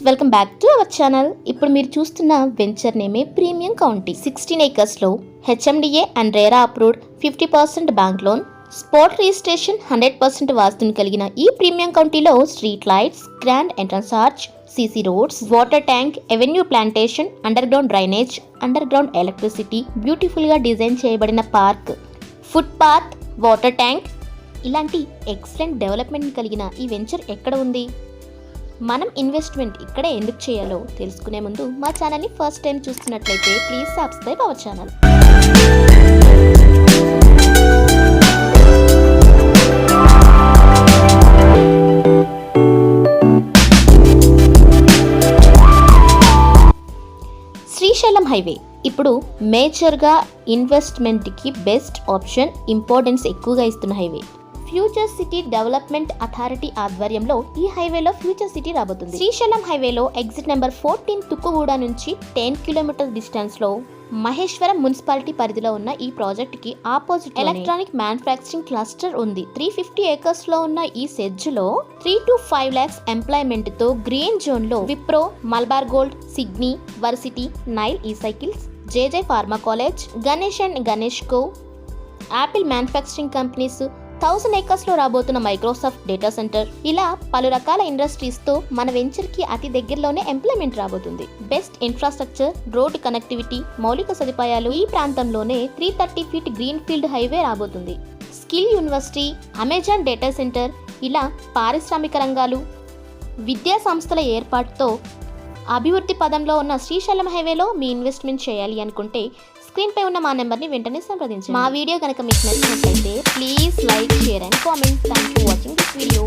Welcome back to our channel. ఇప్పుడు మీరు చూస్తున్న వెంచర్ నేమే ప్రీమియం కౌంటీ. 16 acres లో HMDA and RERA approved 50% bank loan, spot registration, 100% వాస్తుని కలిగిన ఈ ప్రీమియం కౌంటీలో street lights, grand entrance arch, CC roads, water tank, avenue plantation, underground drainage, underground electricity, beautiful గా design చేయబడిన park, footpath, water tank ఇలాంటి excellent development కలిగిన ఈ venture ఎక్కడ ఉంది, మనం ఇన్వెస్ట్మెంట్ ఇక్కడే ఎందుకు చేయాలో తెలుసుకునే ముందు మా ఛానల్ని ఫస్ట్ టైం చూస్తున్నట్లయితే please subscribe our channel. Srisailam highway ఇప్పుడు మేజర్గా ఇన్వెస్ట్మెంట్కి బెస్ట్ ఆప్షన్, ఇంపార్టెన్స్ ఎక్కువగా ఇస్తున్న highway. Future city development authority ఆధ్వర్యంలో ఈ హైవేలో ఫ్యూచర్ సిటీ రాబోతుంది. శ్రీశైలం హైవేలో ఎగ్జిట్ నెంబర్ 14 తుక్కుగూడ నుంచి 10 కిలోమీటర్ డిస్టెన్స్ లో మహేశ్వరం మున్సిపాలిటీ పరిధిలో ఉన్న ఈ ప్రాజెక్ట్ కి ఆపోజిట్ ఎలక్ట్రానిక్ మ్యానుఫ్యాక్చరింగ్ క్లస్టర్ ఉంది. 350 acres లో ఉన్న ఈ సెజ్ లో 3 to 5 lakhs ఎంప్లాయ్మెంట్ తో గ్రీన్ జోన్ లో విప్రో, మల్బార్ గోల్డ్, సిగ్నీ, varsity, Nile e cycles, JJ pharma college, Ganesh and Ganesh co, Apple manufacturing companies, 1000 acres లో రాబోతున్న మైక్రోసాఫ్ట్ డేటా సెంటర్, ఇలా పలు రకాల ఇండస్ట్రీస్ తో మన వెంచర్ కి అతి దగ్గరలోనే ఎంప్లాయ్మెంట్ రాబోతుంది. బెస్ట్ ఇన్ఫ్రాస్ట్రక్చర్, రోడ్ కనెక్టివిటీ, మౌలిక సదుపాయాలు, ఈ ప్రాంతంలోనే 330 feet గ్రీన్ ఫీల్డ్ హైవే రాబోతుంది. Skill university, Amazon data centre, ఇలా పారిశ్రామిక రంగాలు, విద్యా సంస్థల ఏర్పాటుతో అభివృద్ధి పదంలో ఉన్న శ్రీశైలం హైవేలో మీ ఇన్వెస్ట్మెంట్ చేయాలి అనుకుంటే స్క్రీన్ పై ఉన్న మా నెంబర్ని వెంటనే సంప్రదించండి. మా వీడియో కనుక మీకు నచ్చినట్లయితే please like, share and comment. Thank you watching this video.